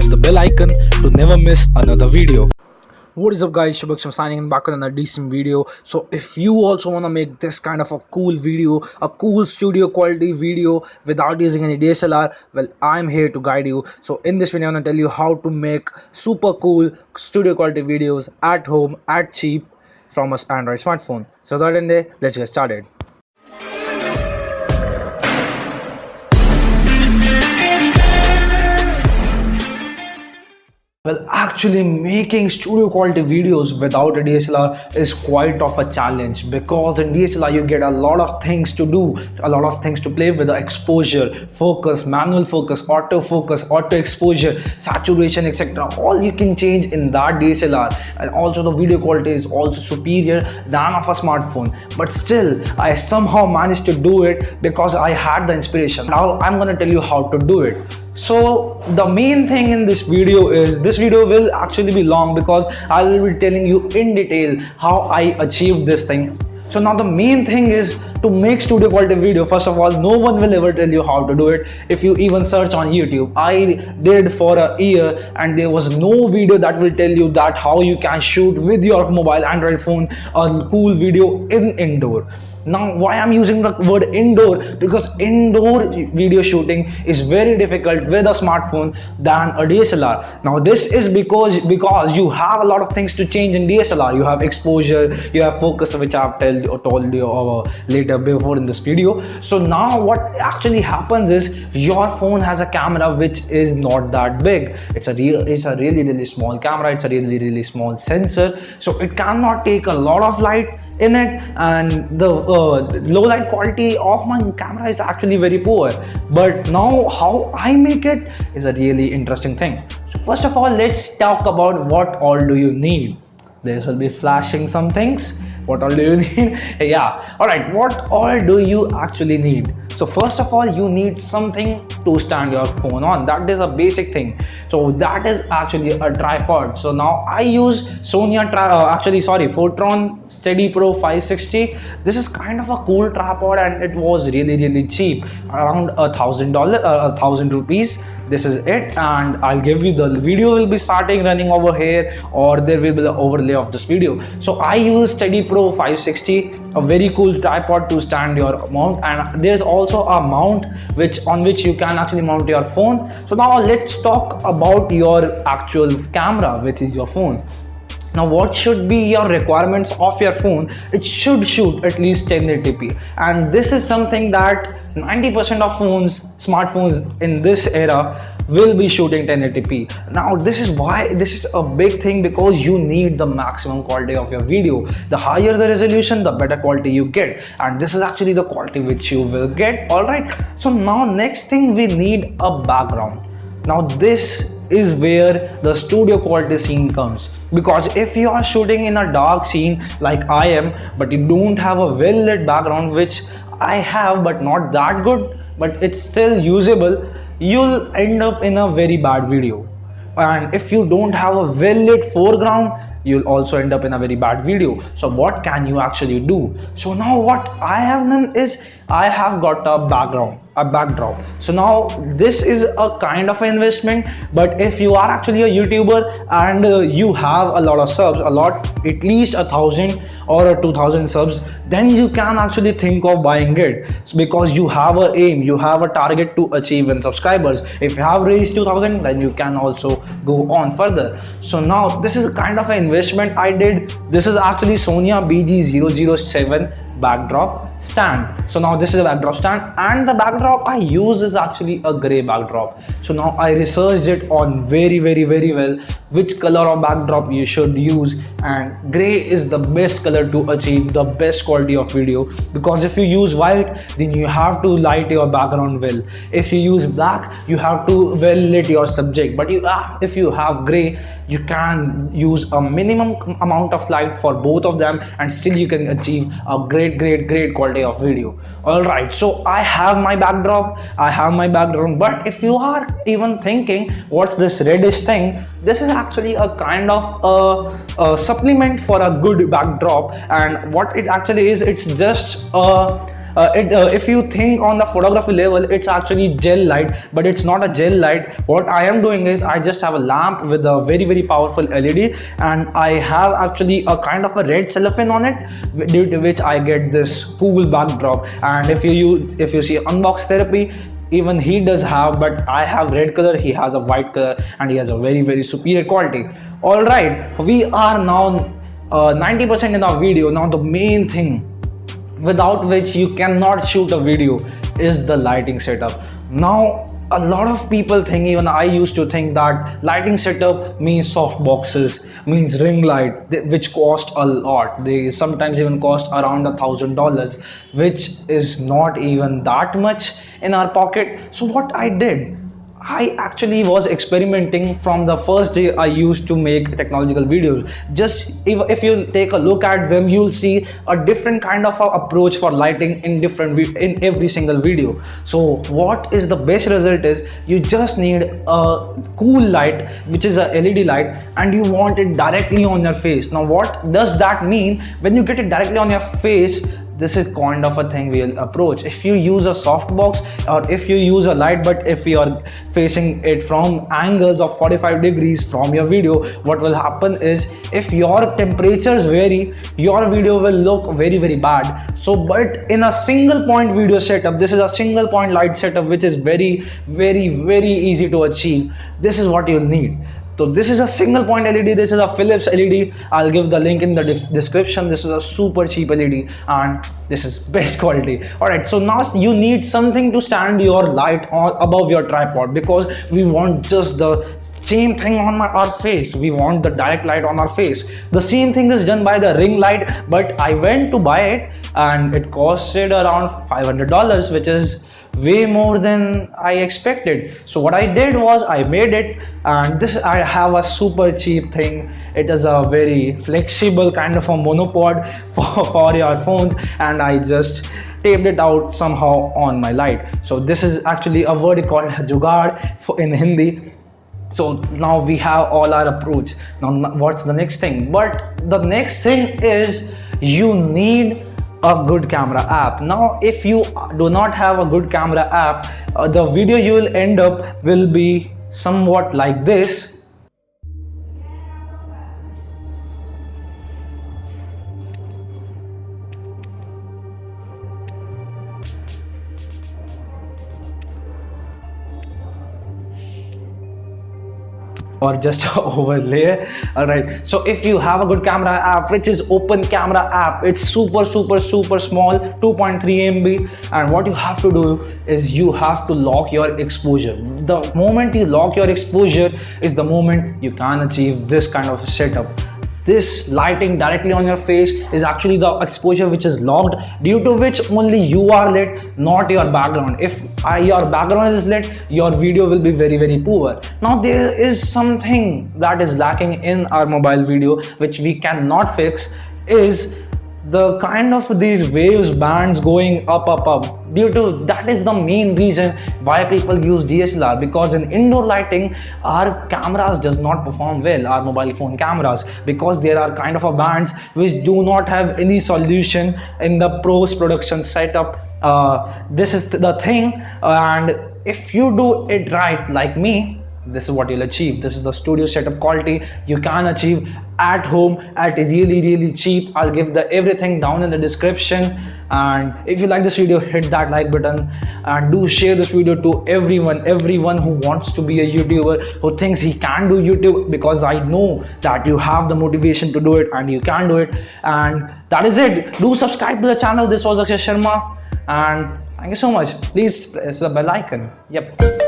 press the bell icon to never miss another video. What is up guys, Shubhaksham signing in back on another decent video. So if you also want to make this kind of a cool video, a cool studio quality video without using any DSLR, well, I'm here to guide you. So in this video I'm going to tell you how to make super cool studio quality videos at home at cheap from an Android smartphone. So without any delay, let's get started. Well, actually making studio quality videos without a DSLR is quite of a challenge, because in DSLR you get a lot of things to do, a lot of things to play with: the exposure, focus, manual focus, auto exposure, saturation, etc. All you can change in that DSLR, and also the video quality is also superior than of a smartphone. But still, I somehow managed to do it because I had the inspiration. Now I'm gonna tell you how to do it. So the main thing in this video is, this video will actually be long because I will be telling you in detail how I achieved this thing. So now the main thing is to make studio quality video. First of all, no one will ever tell you how to do it. If you even search on YouTube, I did for a year and there was no video that will tell you that how you can shoot with your mobile Android phone a cool video in indoor. Now why I'm using the word indoor? Because indoor video shooting is very difficult with a smartphone than a DSLR. Now this is because you have a lot of things to change in DSLR. You have exposure, you have focus, which I've told you later before in this video. So now what actually happens is, your phone has a camera which is not that big. It's a really small camera. It's a really small sensor, so it cannot take a lot of light in it, and the low light quality of my camera is actually very poor. But now how I make it is a really interesting thing. So first of all, let's talk about what all do you need. This will be flashing some things. What all do you need? Yeah, all right, what all do you actually need? So first of all, you need something to stand your phone on. That is a basic thing. So that is actually a tripod. So now I use Photon Steady Pro 560. This is kind of a cool tripod and it was really cheap, around $1,000 rupees. This is it, and I'll give you the video will be starting running over here, or there will be the overlay of this video. So I use Steady Pro 560, a very cool tripod to stand your mount, and there's also a mount on which you can actually mount your phone. So now let's talk about your actual camera, which is your phone. Now what should be your requirements of your phone? It should shoot at least 1080p, and this is something that 90% of smartphones in this era will be shooting 1080p. Now this is why this is a big thing, because you need the maximum quality of your video. The higher the resolution, the better quality you get, and this is actually the quality which you will get. All right, so now next thing, we need a background. Now this is where the studio quality scene comes, because if you are shooting in a dark scene like I am, but you don't have a well lit background, which I have but not that good, but it's still usable, you'll end up in a very bad video. And if you don't have a well lit foreground, you'll also end up in a very bad video. So what can you actually do? So now what I have done is, I have got a backdrop. So now this is a kind of investment, but if you are actually a YouTuber and you have a lot of subs, at least 1,000 or 2,000 subs, then you can actually think of buying it. So because you have a aim, you have a target to achieve in subscribers. If you have reached 2,000, then you can also go on further. So now this is kind of an investment I did. This is actually Sony BG007 backdrop stand. So now this is a backdrop stand, and the backdrop I use is actually a gray backdrop. So now I researched it on very well which color of backdrop you should use, and gray is the best color to achieve the best quality of video, because if you use white, then you have to light your background well. If you use black, you have to well lit your subject. But if you have gray, you can use a minimum amount of light for both of them, and still you can achieve a great quality of video. Alright, so I have my backdrop, I have my background. But if you are even thinking, what's this reddish thing? This is actually a kind of a supplement for a good backdrop, and what it actually is, it's just a if you think on the photography level, it's actually gel light, but it's not a gel light. What I am doing is I just have a lamp with a very powerful LED, and I have actually a kind of a red cellophane on it, due to which I get this cool backdrop. And if you see unbox therapy, even he does have, but I have red color, he has a white color, and he has a very superior quality. All right, we are now 90% in our video. Now the main thing without which you cannot shoot a video is the lighting setup. Now a lot of people think, even I used to think, that lighting setup means soft boxes, means ring light, which cost a lot. They sometimes even cost around $1,000, which is not even that much in our pocket. So what I did, I actually was experimenting from the first day I used to make technological videos. Just if you take a look at them, you'll see a different kind of approach for lighting in every single video. So what is the best result is, you just need a cool light, which is a LED light, and you want it directly on your face. Now what does that mean? When you get it directly on your face, this is kind of a thing we'll approach. If you use a softbox, or if you use a light, but if you are facing it from angles of 45 degrees from your video, what will happen is, if your temperatures vary, your video will look very bad. So but in a single point video setup, this is a single point light setup, which is very easy to achieve. This is what you need. So this is a single point LED, this is a Philips LED. I'll give the link in the description. This is a super cheap LED, and this is best quality. Alright, so now you need something to stand your light on above your tripod, because we want just the same thing on our face. We want the direct light on our face. The same thing is done by the ring light, but I went to buy it and it costed around $500, which is way more than I expected. So what I did was I made it, and this I have a super cheap thing. It is a very flexible kind of a monopod for your phones, and I just taped it out somehow on my light. So this is actually a word called jugaad in Hindi. So now we have all our approach. Now what's the next thing? But the next thing is, you need a good camera app. Now if you do not have a good camera app, the video you will end up will be somewhat like this. Or just overlay. All right, so if you have a good camera app, which is open camera app, it's super small, 2.3 MB, and what you have to do is you have to lock your exposure. The moment you lock your exposure is the moment you can achieve this kind of setup. This lighting directly on your face is actually the exposure which is locked, due to which only you are lit, not your background. If your background is lit, your video will be very poor. Now there is something that is lacking in our mobile video, which we cannot fix, is the kind of these waves bands going up. Due to that is the main reason why people use DSLR, because in indoor lighting our cameras does not perform well, our mobile phone cameras, because there are kind of a bands which do not have any solution in the post production setup. This is the thing, and if you do it right like me, this is what you'll achieve. This is the studio setup quality you can achieve at home at really cheap. I'll give the everything down in the description, and if you like this video, hit that like button, and do share this video to everyone who wants to be a YouTuber, who thinks he can do YouTube, because I know that you have the motivation to do it and you can do it. And that is it. Do subscribe to the channel. This was Akshay Sharma, and thank you so much. Please press the bell icon. Yep.